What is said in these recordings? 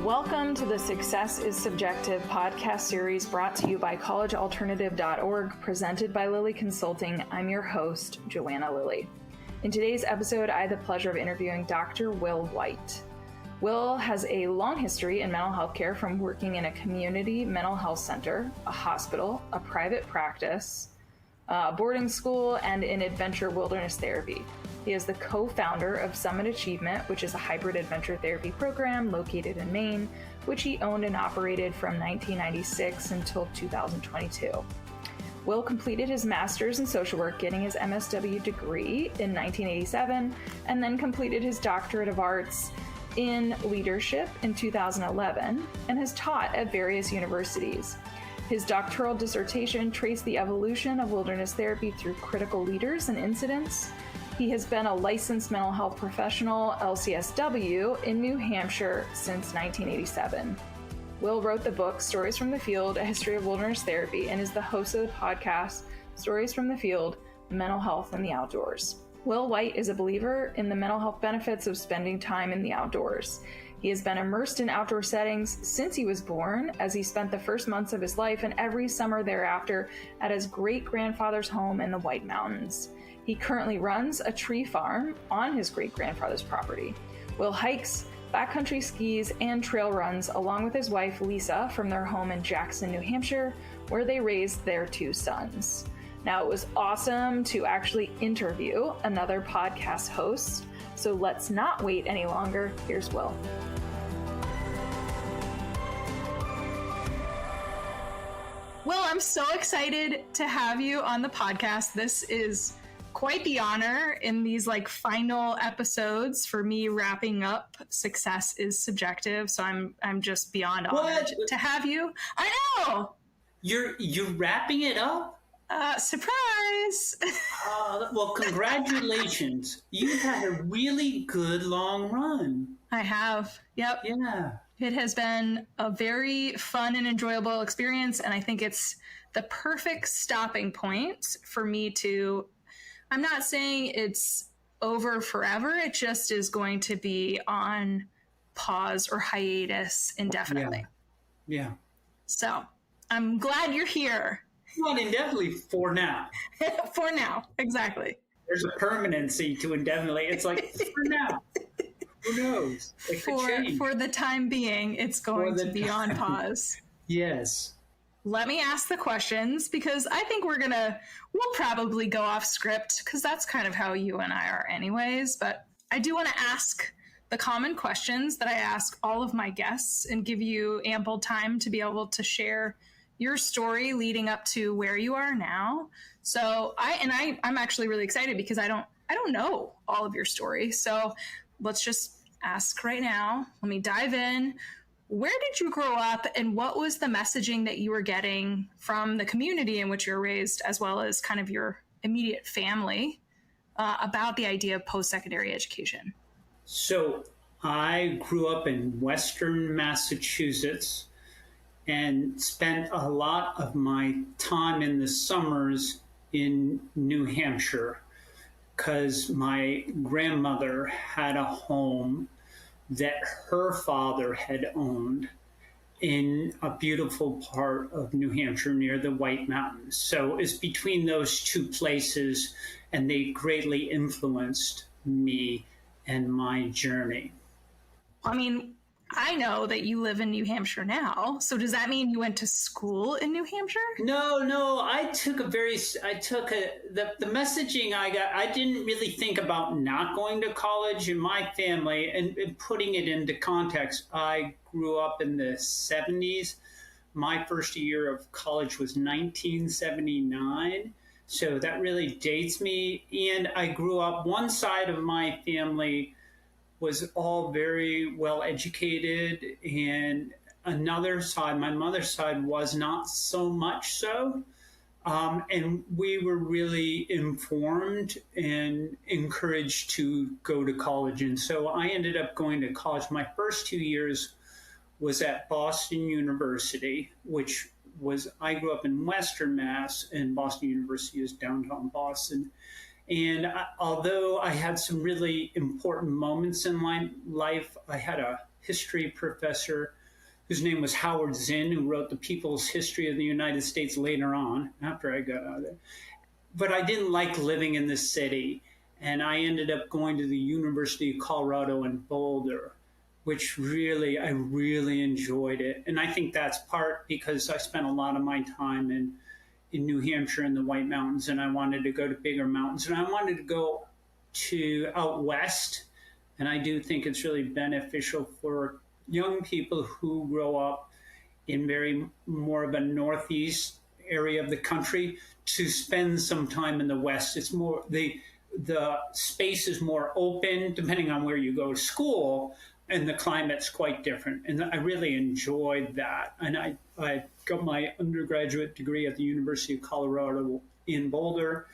Welcome to the Success is Subjective podcast series brought to you by collegealternative.org, presented by Lilley Consulting. I'm your host, Joanna Lilley. In today's episode, I had the pleasure of interviewing Dr. Will White. Will has a long history in mental health care, from working in a community mental health center, a hospital, a private practice, boarding school, and in adventure wilderness therapy. He is the co-founder of Summit Achievement, which is a hybrid adventure therapy program located in Maine, which he owned and operated from 1996 until 2022. Will completed his master's in social work, getting his MSW degree in 1987, and then completed his doctorate of arts in leadership in 2011, and has taught at various universities. His doctoral dissertation traced the evolution of wilderness therapy through critical leaders and incidents. He has been a licensed mental health professional, LCSW, in New Hampshire since 1987. Will wrote the book Stories from the Field, A History of Wilderness Therapy, and is the host of the podcast Stories from the Field, Mental Health in the Outdoors. Will White is a believer in the mental health benefits of spending time in the outdoors. He has been immersed in outdoor settings since he was born, as he spent the first months of his life and every summer thereafter at his great-grandfather's home in the White Mountains. He currently runs a tree farm on his great-grandfather's property. Will hikes, backcountry skis, and trail runs along with his wife, Lisa, from their home in Jackson, New Hampshire, where they raised their two sons. Now, it was awesome to actually interview another podcast host, so let's not wait any longer. Here's Will. Will, I'm so excited to have you on the podcast. This is quite the honor in these final episodes for me wrapping up Success is Subjective. So I'm just beyond honored to have you. I know. You're wrapping it up? Surprise. Well, congratulations. You've had a really good long run. I have. Yep. Yeah. It has been a very fun and enjoyable experience. And I think it's the perfect stopping point for me to, I'm not saying it's over forever. It just is going to be on pause or hiatus indefinitely. Yeah. So I'm glad you're here. Not indefinitely for now. For now, exactly. There's a permanency to indefinitely. It's like, for now. Who knows? It could change. For the time being, it's going to be on pause. Yes. Let me ask the questions, because I think we'll probably go off script, because that's kind of how you and I are anyways. But I do want to ask the common questions that I ask all of my guests and give you ample time to be able to share your story leading up to where you are now. So I'm actually really excited, because I don't know all of your story. So let's just ask right now. Let me dive in. Where did you grow up, and what was the messaging that you were getting from the community in which you were raised, as well as kind of your immediate family, about the idea of post-secondary education? So I grew up in Western Massachusetts and spent a lot of my time in the summers in New Hampshire, because my grandmother had a home that her father had owned in a beautiful part of New Hampshire near the White Mountains. So it's between those two places, and they greatly influenced me and my journey. I mean, I know that you live in New Hampshire now. So does that mean you went to school in New Hampshire? No. The messaging I got, I didn't really think about not going to college in my family, and putting it into context. I grew up in the 70s. My first year of college was 1979. So that really dates me. And I grew up, one side of my family was all very well educated, and another side, my mother's side, was not so much so. And we were really informed and encouraged to go to college. And so I ended up going to college. My first 2 years was at Boston University, which was, I grew up in Western Mass, and Boston University is downtown Boston. And although I had some really important moments in my life, I had a history professor whose name was Howard Zinn, who wrote The People's History of the United States later on, after I got out of there. But I didn't like living in the city, and I ended up going to the University of Colorado in Boulder, which I really enjoyed it. And I think that's part because I spent a lot of my time in New Hampshire in the White Mountains, and I wanted to go to bigger mountains, and I wanted to go to out west. And I do think it's really beneficial for young people who grow up in very more of a northeast area of the country to spend some time in the west. It's more the space is more open depending on where you go to school, and the climate's quite different. And I really enjoyed that. And I got my undergraduate degree at the University of Colorado in Boulder.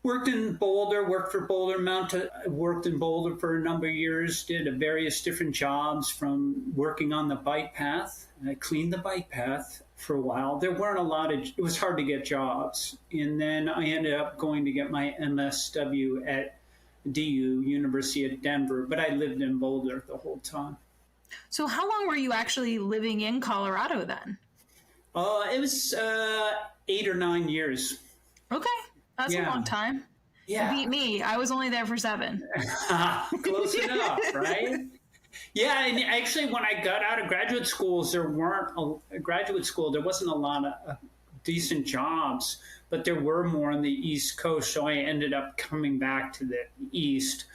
Worked in Boulder, worked for Boulder Mountain, worked in Boulder for a number of years, did various different jobs from working on the bike path. I cleaned the bike path for a while. There weren't it was hard to get jobs. And then I ended up going to get my MSW at DU, University of Denver, but I lived in Boulder the whole time. So how long were you actually living in Colorado then? It was 8 or 9 years. Okay. That's a long time. Yeah. You beat me. I was only there for 7. Close enough, right? Yeah, and actually when I got out of graduate schools, there wasn't a lot of decent jobs, but there were more on the East Coast, so I ended up coming back to the East,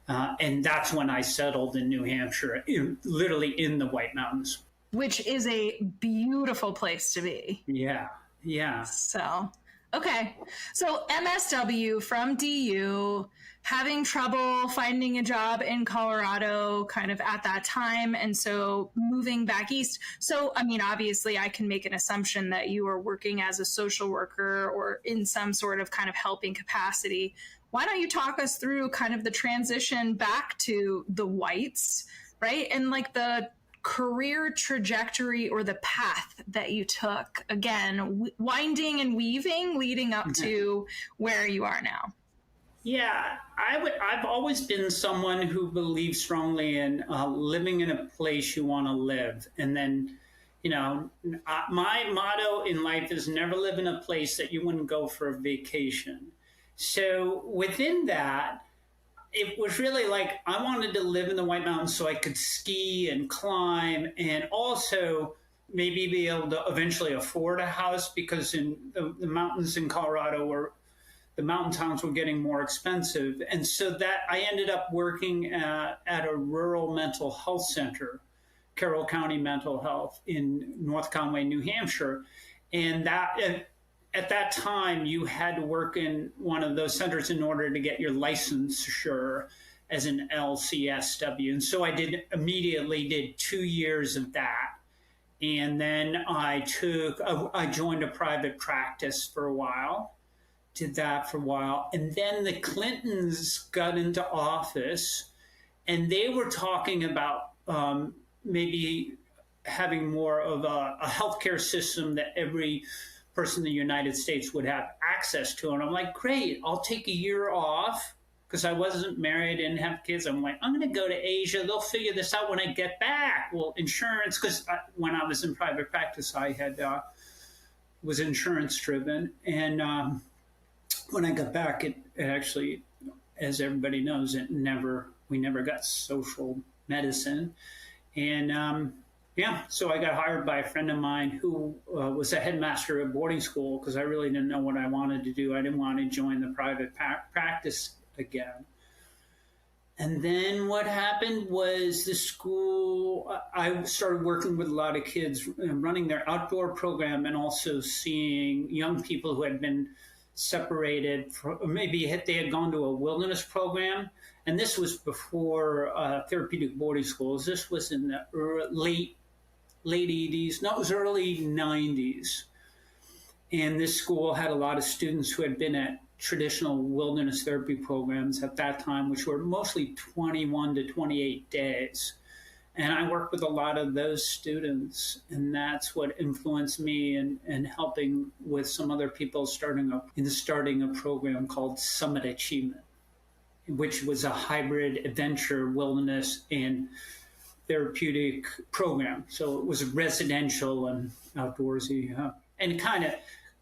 and that's when I settled in New Hampshire, literally in the White Mountains. Which is a beautiful place to be. Yeah. So... Okay, so MSW from DU, having trouble finding a job in Colorado kind of at that time, and so moving back east. So, I mean, obviously I can make an assumption that you were working as a social worker or in some sort of kind of helping capacity. Why don't you talk us through kind of the transition back to the Whites, right? And like the career trajectory or the path that you took, again, winding and weaving leading up to where you are now. Yeah, I've always been someone who believes strongly in living in a place you want to live. And then, my motto in life is never live in a place that you wouldn't go for a vacation. So within that, it was really like I wanted to live in the White Mountains so I could ski and climb and also maybe be able to eventually afford a house, because in the mountains in Colorado the mountain towns were getting more expensive. And so that I ended up working at a rural mental health center, Carroll County Mental Health in North Conway, New Hampshire. And that at that time, you had to work in one of those centers in order to get your licensure as an LCSW. And so I immediately did 2 years of that. And then I joined a private practice for a while, did that for a while. And then the Clintons got into office, and they were talking about maybe having more of a healthcare system that every person in the United States would have access to. And I'm like, great, I'll take a year off, because I wasn't married, didn't have kids. I'm like, I'm going to go to Asia. They'll figure this out when I get back. Well, insurance, because when I was in private practice, I was insurance driven. And when I got back, it actually, as everybody knows, we never got social medicine. And so I got hired by a friend of mine who was a headmaster at boarding school, because I really didn't know what I wanted to do. I didn't want to join the private practice again. And then what happened was the school, I started working with a lot of kids, running their outdoor program, and also seeing young people who had been separated, maybe they had gone to a wilderness program. And this was before therapeutic boarding schools. This was in the late 80s. No, it was early 90s. And this school had a lot of students who had been at traditional wilderness therapy programs at that time, which were mostly 21 to 28 days. And I worked with a lot of those students, and that's what influenced me in helping with some other people starting a program called Summit Achievement, which was a hybrid adventure, wilderness, and therapeutic program. So it was residential and outdoorsy, and kind of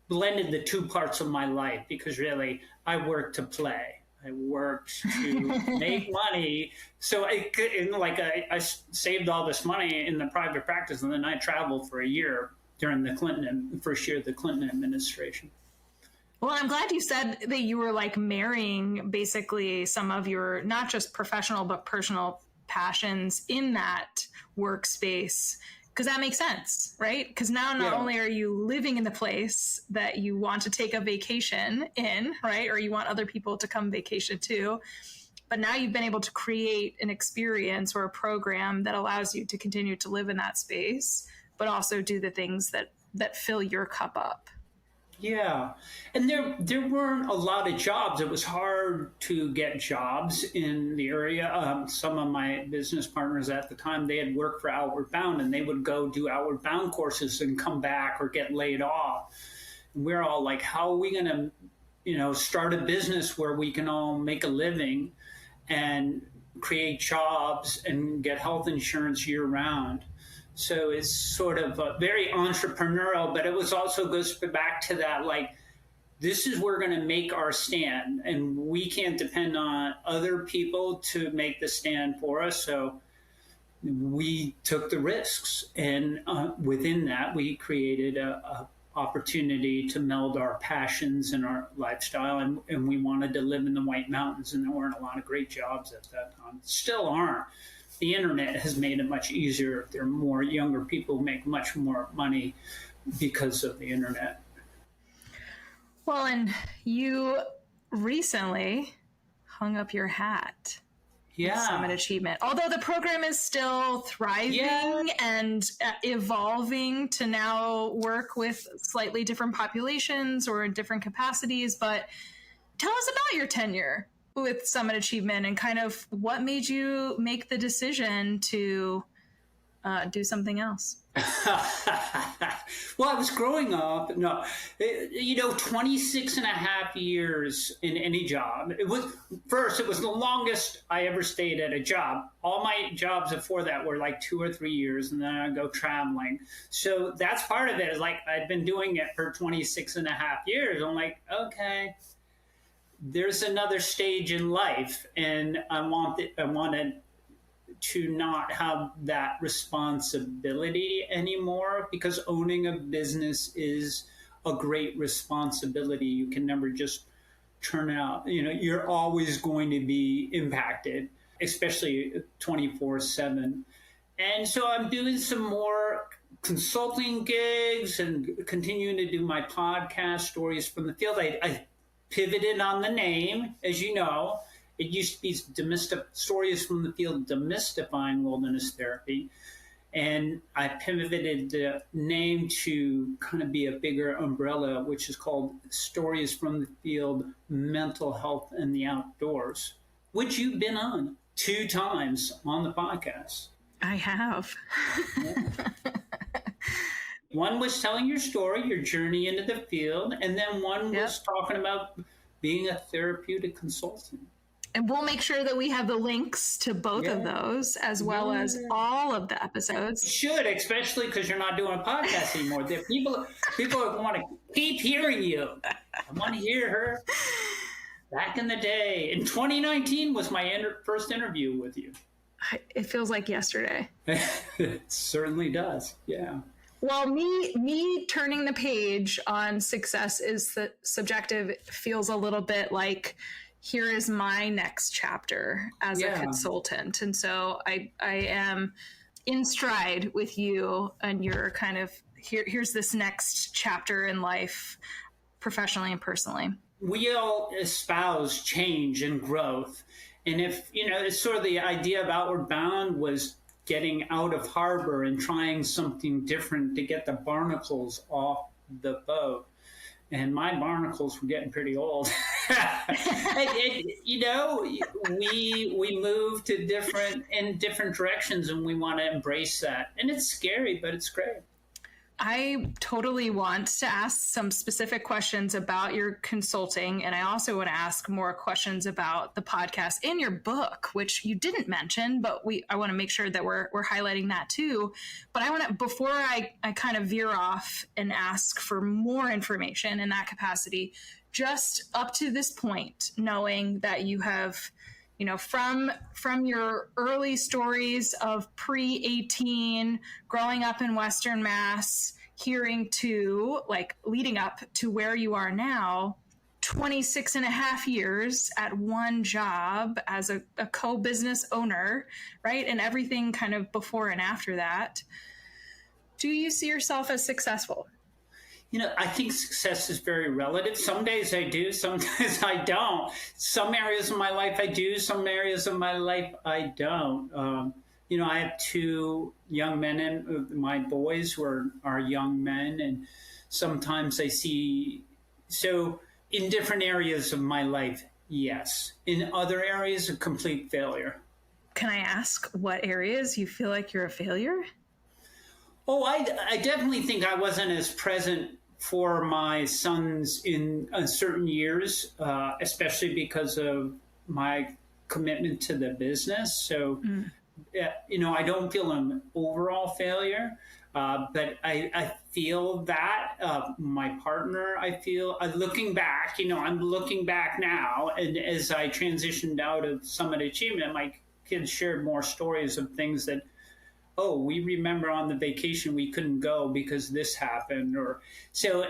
blended the two parts of my life, because really I worked to play. I worked to make money. So I saved all this money in the private practice, and then I traveled for a year during the first year of the Clinton administration. Well, I'm glad you said that you were like marrying basically some of your, not just professional, but personal passions in that workspace, because that makes sense, right? Because now not only are you living in the place that you want to take a vacation in, right? Or you want other people to come vacation to, but now you've been able to create an experience or a program that allows you to continue to live in that space, but also do the things that fill your cup up. Yeah. And there weren't a lot of jobs. It was hard to get jobs in the area. Some of my business partners at the time, they had worked for Outward Bound, and they would go do Outward Bound courses and come back or get laid off. And we're all like, how are we going to, start a business where we can all make a living and create jobs and get health insurance year round? So it's sort of very entrepreneurial, but it was also goes back to that, like, this is where we're going to make our stand, and we can't depend on other people to make the stand for us. So we took the risks, and within that, we created a opportunity to meld our passions and our lifestyle, and we wanted to live in the White Mountains, and there weren't a lot of great jobs at that time. Still aren't. The internet has made it much easier. There are more younger people who make much more money because of the internet. Well, and you recently hung up your hat. Yeah. Summit Achievement. Although the program is still thriving and evolving to now work with slightly different populations or in different capacities. But tell us about your tenure with Summit Achievement and kind of what made you make the decision to do something else. Well, I was growing up, 26 and a half years in any job. It was the longest I ever stayed at a job. All my jobs before that were like 2 or 3 years, and then I'd go traveling. So that's part of it, is like I'd been doing it for 26 and a half years. I'm like, okay, there's another stage in life, and I wanted to not have that responsibility anymore, because owning a business is a great responsibility. You can never just turn out, you're always going to be impacted, especially 24/7. And so I'm doing some more consulting gigs and continuing to do my podcast, Stories from the Field. I pivoted on the name, as you know. It used to be Stories from the Field, Demystifying Wilderness Therapy. And I pivoted the name to kind of be a bigger umbrella, which is called Stories from the Field, Mental Health and the Outdoors, which you've been on 2 times on the podcast. I have. Yeah. One was telling your story, your journey into the field, and then one was talking about being a therapeutic consultant. And we'll make sure that we have the links to both of those, as well as all of the episodes. You should, especially because you're not doing a podcast anymore. People want to keep hearing you. I want to hear her. Back in the day, in 2019 was my first interview with you. It feels like yesterday. It certainly does. Yeah. Well, me turning the page on Success is Subjective feels a little bit like, here is my next chapter as a consultant. And so I am in stride with you, and you're kind of, here's this next chapter in life, professionally and personally. We all espouse change and growth. And if, it's sort of the idea of Outward Bound was getting out of harbor and trying something different to get the barnacles off the boat. And my barnacles were getting pretty old. We move to different directions, and we want to embrace that. And it's scary, but it's great. I totally want to ask some specific questions about your consulting. And I also want to ask more questions about the podcast and your book, which you didn't mention, but I want to make sure that we're highlighting that too. But I want to, before I kind of veer off and ask for more information in that capacity, just up to this point, knowing that you have, from your early stories of pre-18, growing up in Western Mass, hearing to leading up to where you are now, 26 and a half years at one job as a co-business owner, right? And everything kind of before and after that. Do you see yourself as successful? I think success is very relative. Some days I do, some days I don't. Some areas of my life I do, some areas of my life I don't. I have two young men, and my boys are young men, and sometimes I see, so in different areas of my life, yes. In other areas, a complete failure. Can I ask what areas you feel like you're a failure? Oh, I definitely think I wasn't as present for my sons in certain years, especially because of my commitment to the business. So, I don't feel an overall failure, but I feel that my partner, looking back, I'm looking back now, and as I transitioned out of Summit Achievement, my kids shared more stories of things that, we remember on the vacation we couldn't go because this happened, or so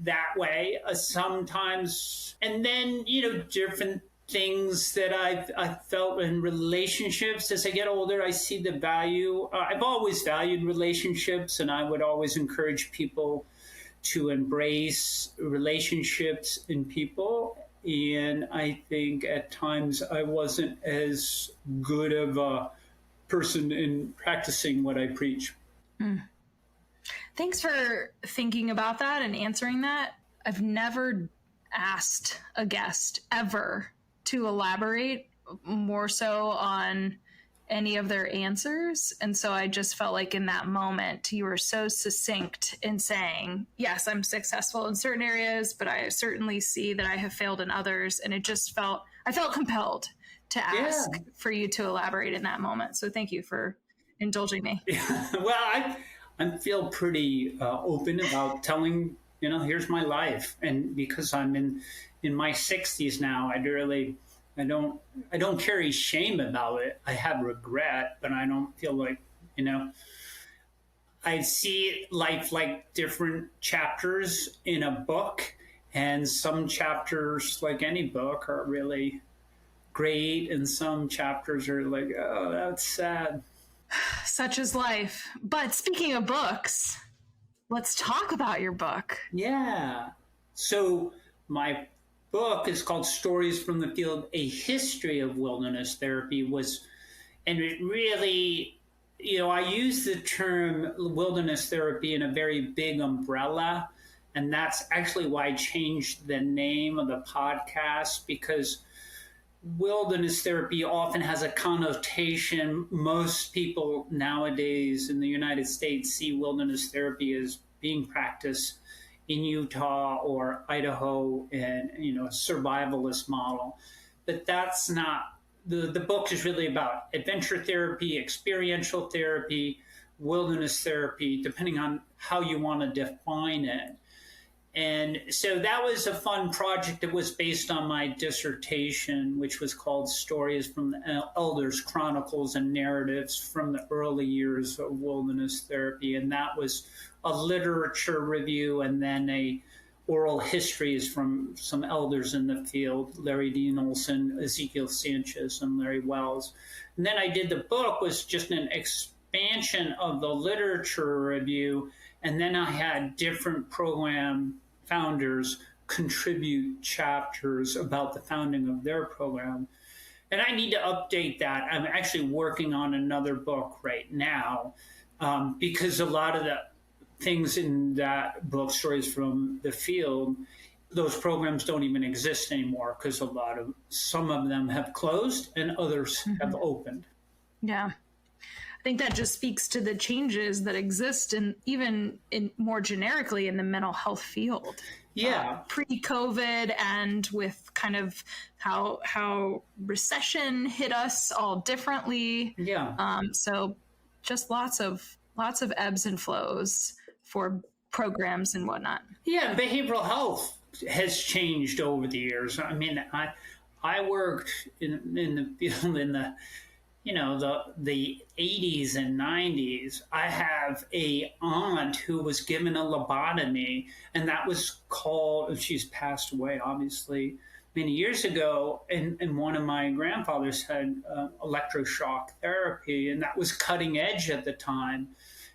that way sometimes. And then, different things that I've felt in relationships. As I get older, I see the value. I've always valued relationships, and I would always encourage people to embrace relationships in people. And I think at times I wasn't as good of a person in practicing what I preach. Thanks for thinking about that and answering that. I've never asked a guest ever to elaborate more so on any of their answers. And so I just felt like in that moment, you were so succinct in saying, yes, I'm successful in certain areas, but I certainly see that I have failed in others. And I felt compelled to ask for you to elaborate in that moment. So thank you for indulging me. Well, I feel pretty open about telling, here's my life. And because I'm in my 60s now, I don't carry shame about it. I have regret, but I don't feel like, I see life like different chapters in a book, and some chapters, like any book, are really great, and some chapters are like, oh, that's sad. Such is life. But speaking of books, let's talk about your book. Yeah. So my book is called Stories from the Field, A History of Wilderness Therapy, and it really, I use the term wilderness therapy in a very big umbrella. And that's actually why I changed the name of the podcast, because wilderness therapy often has a connotation. Most people nowadays in the United States see wilderness therapy as being practiced in Utah or Idaho, and a survivalist model. But that's not, the book is really about adventure therapy, experiential therapy, wilderness therapy, depending on how you want to define it. And so that was a fun project. It was based on my dissertation, which was called Stories from the Elders, Chronicles and Narratives from the Early Years of Wilderness Therapy. And that was a literature review and then a oral histories from some elders in the field, Larry Dean Olson, Ezekiel Sanchez, and Larry Wells. And then I did the book, was just an expansion of the literature review. And then I had different program founders contribute chapters about the founding of their program. And I need to update that. I'm actually working on another book right now, because a lot of the things in that book, Stories from the Field, those programs don't even exist anymore, because some of them have closed and others have opened. Yeah. think that just speaks to the changes that exist and even in more generically in the mental health field. Yeah. Pre-COVID, and with kind of how recession hit us all differently. Yeah. So just lots of ebbs and flows for programs and whatnot. Yeah, behavioral health has changed over the years. I mean, I worked in the field in the the 80s and 90s. I have a aunt who was given a lobotomy, and that was called, she's passed away obviously many years ago, and one of my grandfathers had electroshock therapy, and that was cutting edge at the time.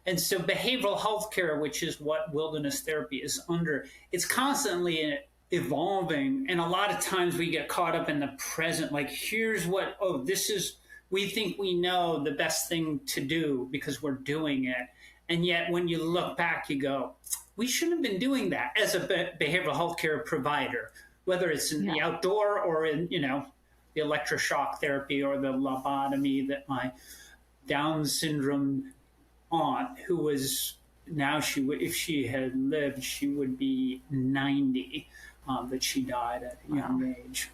And so behavioral health care, which is what wilderness therapy is under, it's constantly evolving. And a lot of times we get caught up in the present, like, here's what, this is, we think we know the best thing to do because we're doing it. And yet when you look back, you go, we shouldn't have been doing that as a behavioral health care provider, whether it's in the outdoor or in, the electroshock therapy or the lobotomy that my Down syndrome aunt, who was now, she would, if she had lived, she would be 90, but she died at a young age.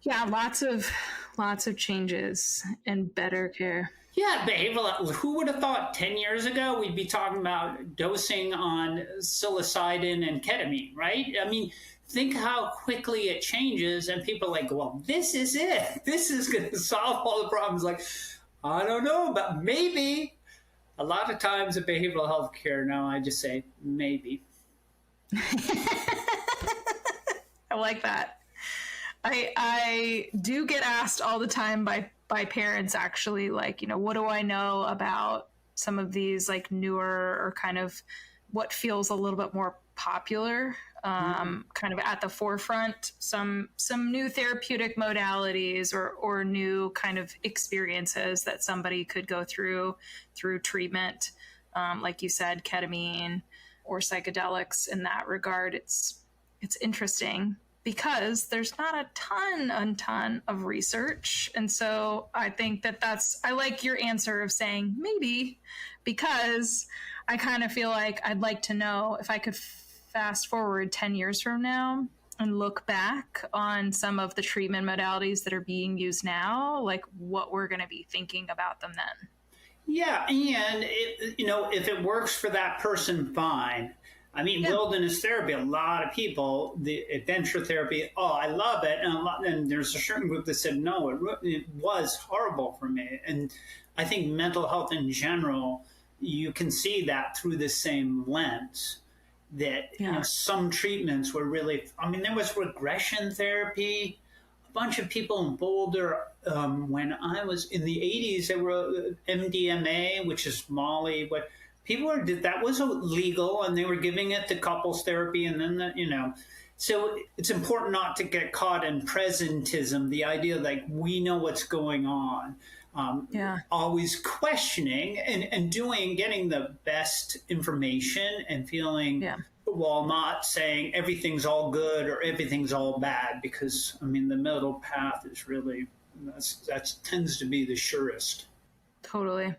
Yeah, lots of changes and better care. Yeah, behavioral. Who would have thought 10 years ago we'd be talking about dosing on psilocybin and ketamine, right? I mean, think how quickly it changes, and people are like, well, this is it. This is going to solve all the problems. Like, I don't know, but maybe. A lot of times in behavioral health care now, I just say, maybe. I like that. I do get asked all the time by parents, actually, like, what do I know about some of these like newer or kind of what feels a little bit more popular, kind of at the forefront, some new therapeutic modalities or new kind of experiences that somebody could go through treatment, like you said, ketamine or psychedelics. In that regard, it's interesting because there's not a ton of research. And so I think I like your answer of saying maybe, because I kind of feel like I'd like to know if I could fast forward 10 years from now and look back on some of the treatment modalities that are being used now, like what we're going to be thinking about them then. Yeah, and if it works for that person, fine. I mean, wilderness therapy, a lot of people, the adventure therapy, I love it. And there's a certain group that said, no, it was horrible for me. And I think mental health in general, you can see that through the same lens. That some treatments were really, there was regression therapy. A bunch of people in Boulder, when I was in the 80s, there were MDMA, which is Molly, but people that was illegal, and they were giving it to couples therapy, and then so it's important not to get caught in presentism, the idea like we know what's going on. Always questioning and getting the best information and feeling, while not saying everything's all good or everything's all bad, because the middle path is really, that tends to be the surest. Totally.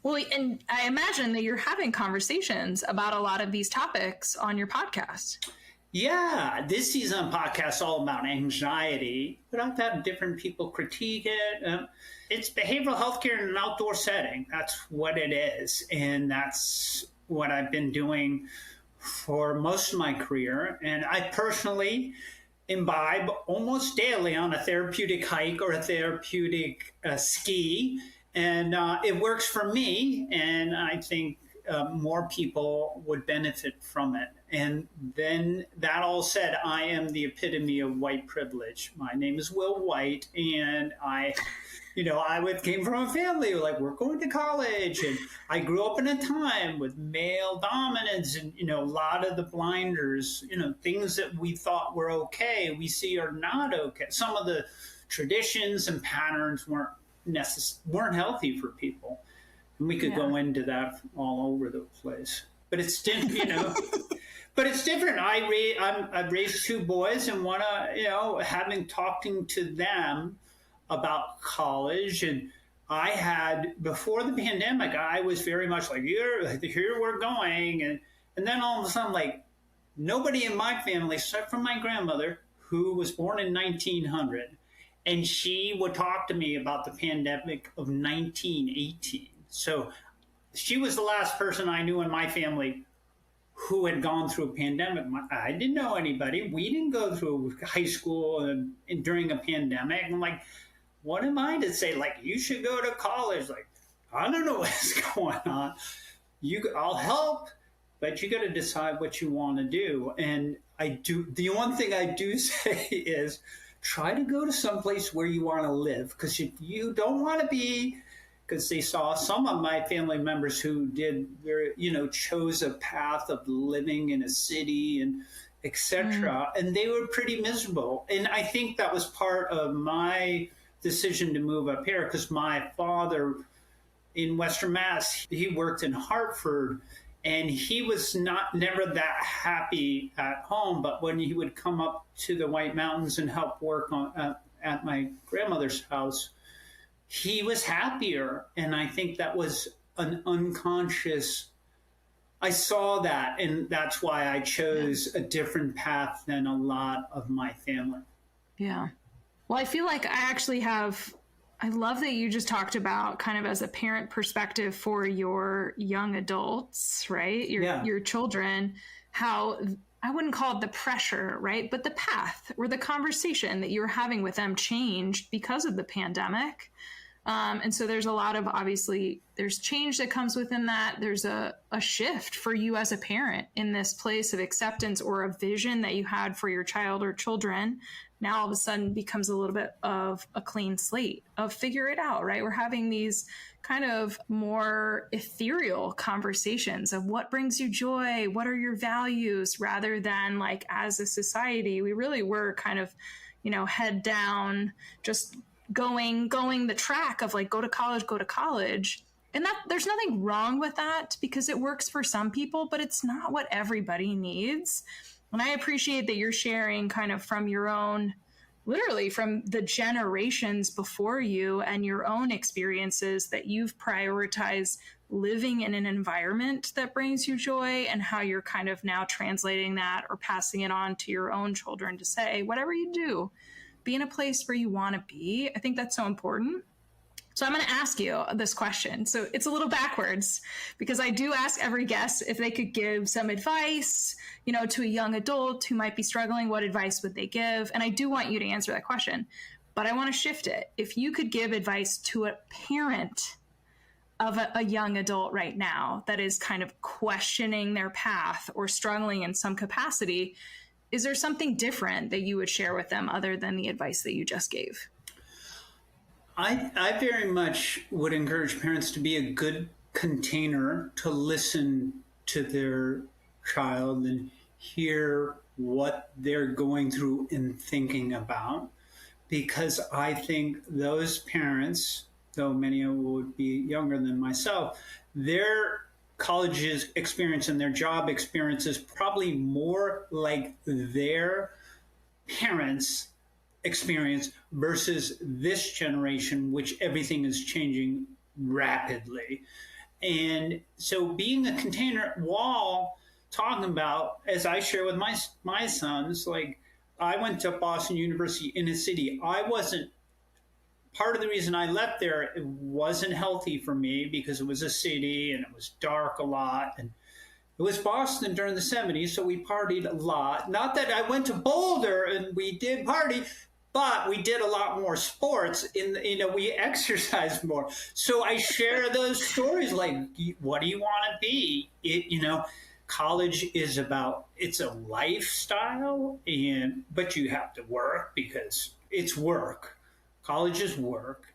Well, and I imagine that you're having conversations about a lot of these topics on your podcast. Yeah, this season of podcast is all about anxiety, but I've had different people critique it. It's behavioral health care in an outdoor setting. That's what it is. And that's what I've been doing for most of my career. And I personally imbibe almost daily on a therapeutic hike or a therapeutic ski. And it works for me. And I think more people would benefit from it. And then that all said, I am the epitome of white privilege. My name is Will White, and I came from a family like we're going to college, and I grew up in a time with male dominance, and a lot of the blinders, things that we thought were okay, we see are not okay. Some of the traditions and patterns weren't healthy for people, and we could go into that all over the place. But it's different, But it's different. I've raised two boys, and talking to them about college, and I had, before the pandemic, I was very much like, here we're going. And then all of a sudden, like, nobody in my family, except for my grandmother, who was born in 1900, and she would talk to me about the pandemic of 1918. So she was the last person I knew in my family who had gone through a pandemic. I didn't know anybody. We didn't go through high school during a pandemic. I'm like, what am I to say? Like, you should go to college. Like, I don't know what's going on. I'll help, but you got to decide what you want to do. And I do. The one thing I do say is try to go to someplace where you want to live. Because if you don't want to be, because they saw some of my family members who chose a path of living in a city and etc. And they were pretty miserable. And I think that was part of my decision to move up here, because my father in Western Mass, he worked in Hartford, and he was never that happy at home. But when he would come up to the White Mountains and help work at my grandmother's house, he was happier. And I think that was an unconscious, I saw that, and that's why I chose a different path than a lot of my family. Yeah. Well, I feel like I love that you just talked about kind of as a parent perspective for your young adults, right? Your children, how I wouldn't call it the pressure, right? But the path or the conversation that you're having with them changed because of the pandemic. And so there's a lot of, obviously, there's change that comes within that. There's a shift for you as a parent in this place of acceptance or a vision that you had for your child or children. Now all of a sudden becomes a little bit of a clean slate of figure it out, right? We're having these kind of more ethereal conversations of what brings you joy, what are your values, rather than like as a society, we really were kind of, head down, just going the track of like, go to college. And that there's nothing wrong with that because it works for some people, but it's not what everybody needs. And I appreciate that you're sharing kind of from your own, literally from the generations before you and your own experiences, that you've prioritized living in an environment that brings you joy, and how you're kind of now translating that or passing it on to your own children to say, whatever you do, be in a place where you want to be. I think that's so important. So I'm going to ask you this question. So it's a little backwards because I do ask every guest if they could give some advice, to a young adult who might be struggling, what advice would they give? And I do want you to answer that question, but I want to shift it. If you could give advice to a parent of a young adult right now that is kind of questioning their path or struggling in some capacity, is there something different that you would share with them other than the advice that you just gave? I very much would encourage parents to be a good container to listen to their child and hear what they're going through and thinking about. Because I think those parents, though many of them would be younger than myself, their college experience and their job experience is probably more like their parents' experience versus this generation, which everything is changing rapidly. And so being a container, while talking about, as I share with my sons, like I went to Boston University in a city. Part of the reason I left there, it wasn't healthy for me because it was a city and it was dark a lot. And it was Boston during the 70s, so we partied a lot. Not that I went to Boulder and we did party, but we did a lot more sports. We exercised more. So I share those stories like, what do you want to be? College is it's a lifestyle, but you have to work because it's work. College is work.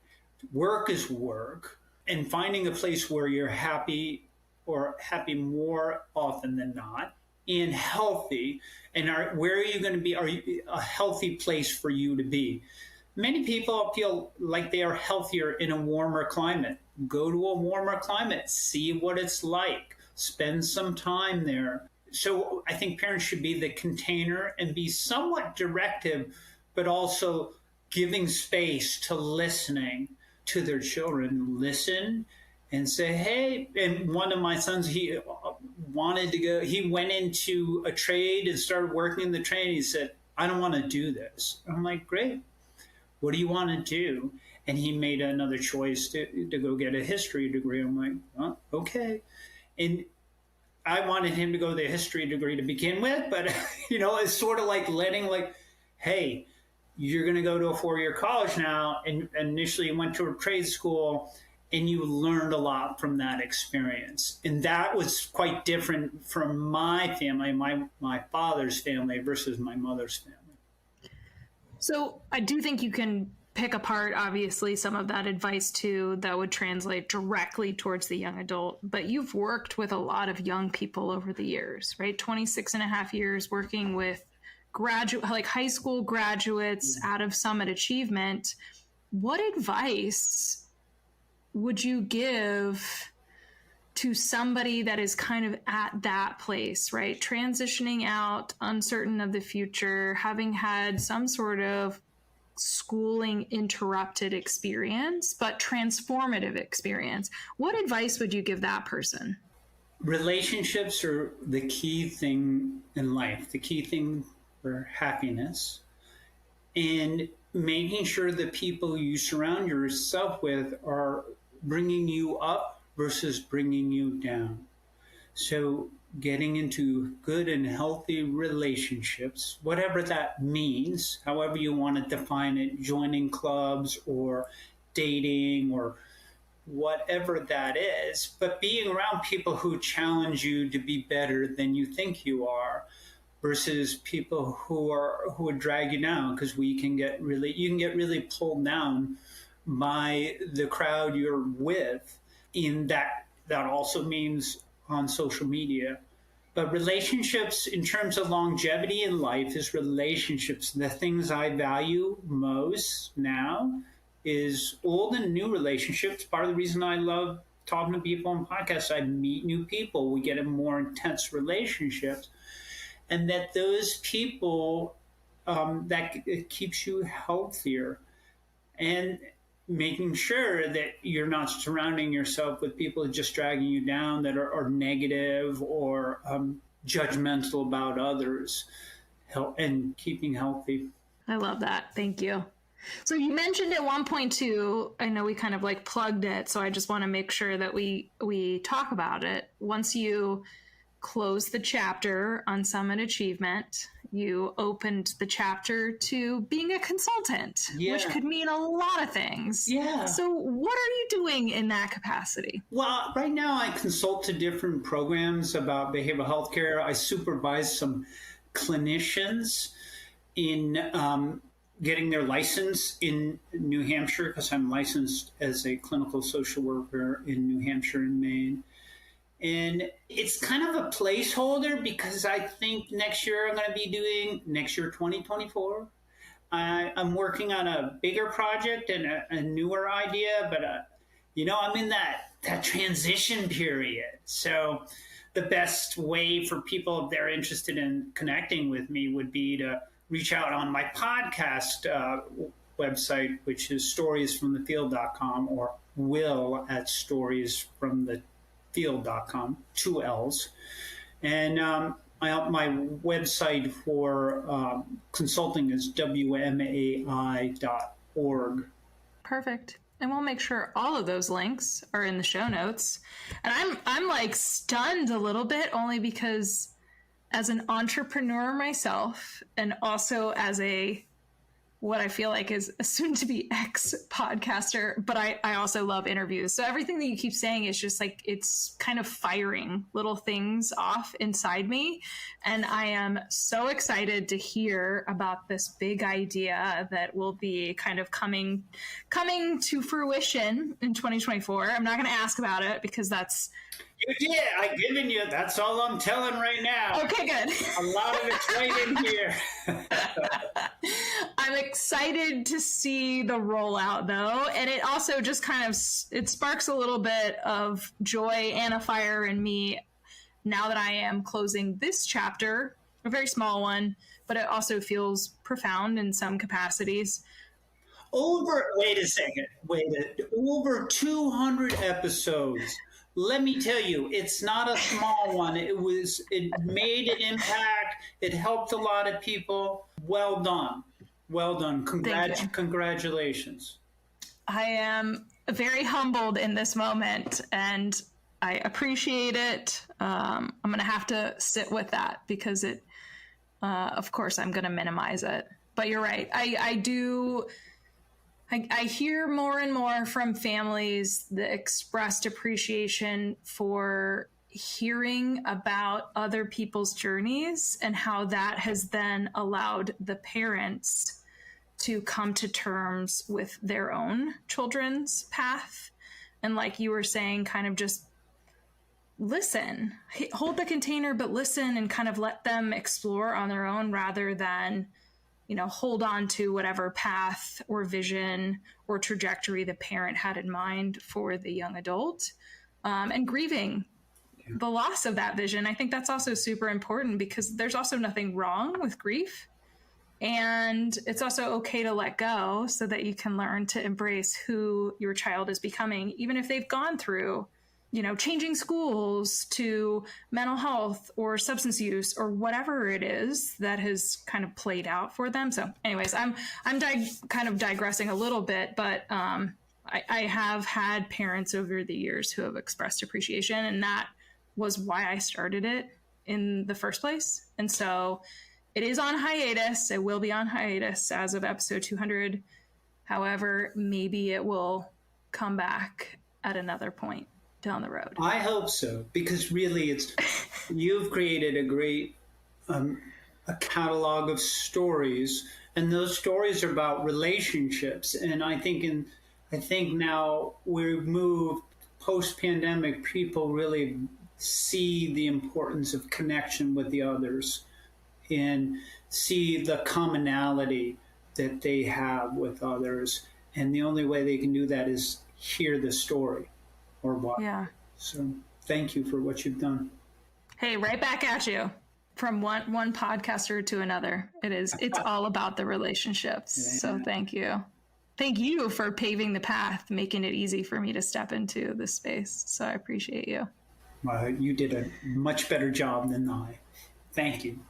Work is work. And finding a place where you're happy, or happy more often than not, and healthy, and where are you going to be? Are you a healthy place for you to be? Many people feel like they are healthier in a warmer climate. Go to a warmer climate, see what it's like, spend some time there. So I think parents should be the container and be somewhat directive, but also giving space to listening to their children, listen and say, hey, and one of my sons, he wanted to go, he went into a trade and started working in the trade. He said, I don't want to do this. I'm like, great. What do you want to do? And he made another choice to go get a history degree. I'm like, well, okay. And I wanted him to go the history degree to begin with, but it's sort of like letting hey, you're going to go to a 4-year college now. And initially you went to a trade school and you learned a lot from that experience. And that was quite different from my family, my father's family versus my mother's family. So I do think you can pick apart, obviously, some of that advice too that would translate directly towards the young adult. But you've worked with a lot of young people over the years, right? 26 and a half years working with high school graduates out of Summit Achievement. What advice would you give to somebody that is kind of at that place, right? Transitioning out, uncertain of the future, having had some sort of schooling interrupted experience, but transformative experience. What advice would you give that person? Relationships are the key thing in life, the key thing for happiness. And making sure the people you surround yourself with are bringing you up versus bringing you down. So getting into good and healthy relationships, whatever that means, however you want to define it, joining clubs or dating or whatever that is, but being around people who challenge you to be better than you think you are versus people who would drag you down, because you can get really pulled down by the crowd you're with. In that also means on social media. But relationships, in terms of longevity in life, is relationships. The things I value most now is old and new relationships. Part of the reason I love talking to people on podcasts, I meet new people. We get in more intense relationships. And that those people, that it keeps you healthier. And making sure that you're not surrounding yourself with people just dragging you down, that are negative or judgmental about others, and keeping healthy. I love that. Thank you. So you mentioned at one point too, I know we kind of plugged it, so I just want to make sure that we talk about it. Once you closed the chapter on Summit Achievement, you opened the chapter to being a consultant, which could mean a lot of things. Yeah. So what are you doing in that capacity? Well, right now I consult to different programs about behavioral health care. I supervise some clinicians in getting their license in New Hampshire, because I'm licensed as a clinical social worker in New Hampshire and Maine. And it's kind of a placeholder, because I think next year 2024, I'm working on a bigger project and a newer idea, but I'm in that transition period. So the best way for people, if they're interested in connecting with me, would be to reach out on my podcast website, which is storiesfromthefield.com, or Will at storiesfromthefield.com, 2 L's. And my website for consulting is wmai.org. Perfect. And we'll make sure all of those links are in the show notes. And I'm stunned a little bit, only because as an entrepreneur myself, and also as what I feel like is a soon-to-be ex-podcaster, but I also love interviews. So everything that you keep saying is just it's kind of firing little things off inside me. And I am so excited to hear about this big idea that will be kind of coming to fruition in 2024. I'm not going to ask about it, because that's... You did. I've given you. That's all I'm telling right now. Okay, good. A lot of it's right in here. I'm excited to see the rollout, though. And it also just it sparks a little bit of joy and a fire in me now that I am closing this chapter, a very small one, but it also feels profound in some capacities. Wait a second. Over 200 episodes. Let me tell you, it's not a small one. It made an impact. It helped a lot of people. Well done. Well done. Congratulations. I am very humbled in this moment, and I appreciate it. I'm going to have to sit with that because of course, I'm going to minimize it. But you're right. I hear more and more from families the expressed appreciation for hearing about other people's journeys and how that has then allowed the parents to come to terms with their own children's path. And like you were saying, kind of just listen, hold the container, but listen and kind of let them explore on their own rather than, hold on to whatever path or vision or trajectory the parent had in mind for the young adult, and grieving the loss of that vision. I think that's also super important because there's also nothing wrong with grief. And it's also okay to let go so that you can learn to embrace who your child is becoming, even if they've gone through, changing schools to mental health or substance use or whatever it is that has kind of played out for them. So anyways, I'm kind of digressing a little bit, but I have had parents over the years who have expressed appreciation, and that was why I started it in the first place. And so it is on hiatus. It will be on hiatus as of episode 200. However, maybe it will come back at another point down the road. I hope so, because really you've created a great a catalog of stories, and those stories are about relationships. And I think now we've moved post-pandemic, people really see the importance of connection with the others and see the commonality that they have with others. And the only way they can do that is hear the story or watch. Yeah. So thank you for what you've done. Hey, right back at you from one podcaster to another. It's all about the relationships. Yeah. So thank you. Thank you for paving the path, making it easy for me to step into this space. So I appreciate you. Well, you did a much better job than I. Thank you.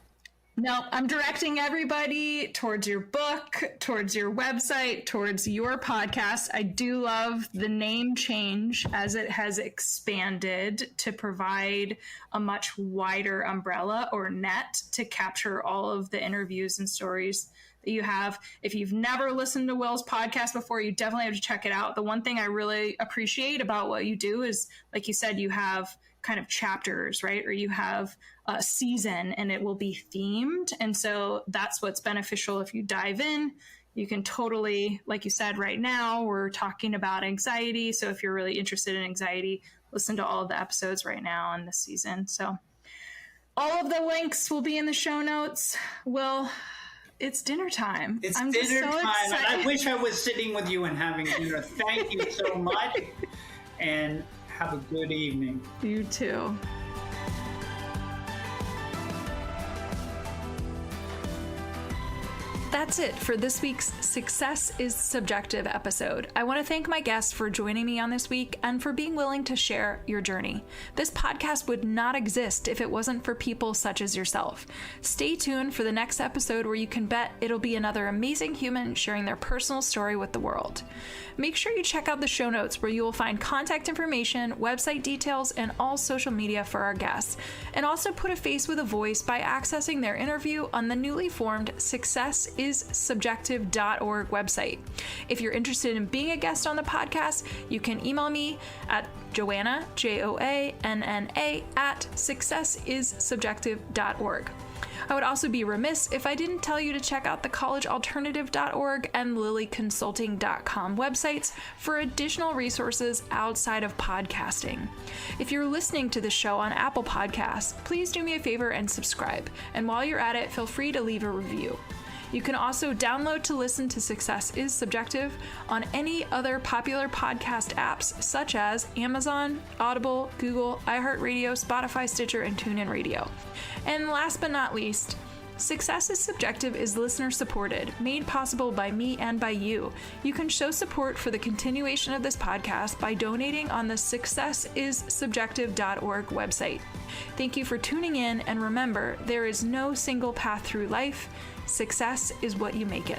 No, I'm directing everybody towards your book, towards your website, towards your podcast. I do love the name change as it has expanded to provide a much wider umbrella or net to capture all of the interviews and stories that you have. If you've never listened to Will's podcast before, you definitely have to check it out. The one thing I really appreciate about what you do is, like you said, you have kind of chapters, right? Or you have a season and it will be themed. And so that's what's beneficial if you dive in. You can totally, like you said, right now, we're talking about anxiety. So if you're really interested in anxiety, listen to all of the episodes right now in this season. So all of the links will be in the show notes. Will, it's dinner time. I'm dinner so time. Excited. And I wish I was sitting with you and having dinner. Thank you so much. And have a good evening. You too. That's it for this week's Success is Subjective episode. I want to thank my guests for joining me on this week and for being willing to share your journey. This podcast would not exist if it wasn't for people such as yourself. Stay tuned for the next episode where you can bet it'll be another amazing human sharing their personal story with the world. Make sure you check out the show notes where you will find contact information, website details, and all social media for our guests. And also put a face with a voice by accessing their interview on the newly formed successissubjective.org website. If you're interested in being a guest on the podcast, you can email me at Joanna, Joanna, at successissubjective.org. I would also be remiss if I didn't tell you to check out the collegealternative.org and lilyconsulting.com websites for additional resources outside of podcasting. If you're listening to the show on Apple Podcasts, please do me a favor and subscribe. And while you're at it, feel free to leave a review. You can also download to listen to Success is Subjective on any other popular podcast apps such as Amazon, Audible, Google, iHeartRadio, Spotify, Stitcher, and TuneIn Radio. And last but not least, Success is Subjective is listener supported, made possible by me and by you. You can show support for the continuation of this podcast by donating on the successissubjective.org website. Thank you for tuning in, and remember, there is no single path through life. Success is what you make it.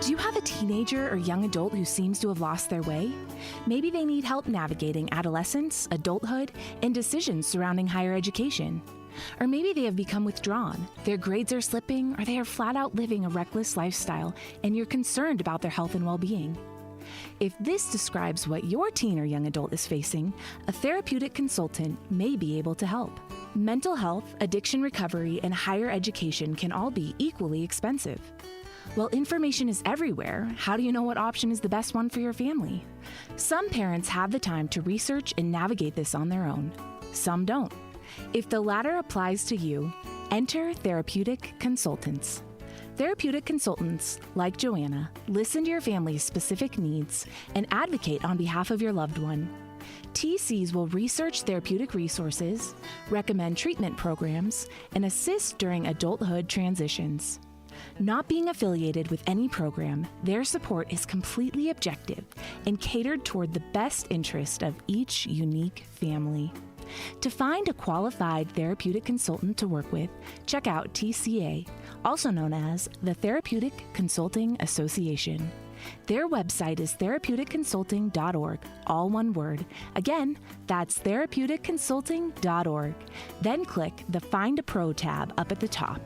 Do you have a teenager or young adult who seems to have lost their way? Maybe they need help navigating adolescence, adulthood, and decisions surrounding higher education. Or maybe they have become withdrawn, their grades are slipping, or they are flat out living a reckless lifestyle, and you're concerned about their health and well-being. If this describes what your teen or young adult is facing, a therapeutic consultant may be able to help. Mental health, addiction recovery, and higher education can all be equally expensive. While information is everywhere, how do you know what option is the best one for your family? Some parents have the time to research and navigate this on their own. Some don't. If the latter applies to you, enter therapeutic consultants. Therapeutic consultants, like Joanna, listen to your family's specific needs and advocate on behalf of your loved one. TCs will research therapeutic resources, recommend treatment programs, and assist during adulthood transitions. Not being affiliated with any program, their support is completely objective and catered toward the best interest of each unique family. To find a qualified therapeutic consultant to work with, check out TCA, also known as the Therapeutic Consulting Association. Their website is therapeuticconsulting.org, all one word. Again, that's therapeuticconsulting.org. Then click the Find a Pro tab up at the top.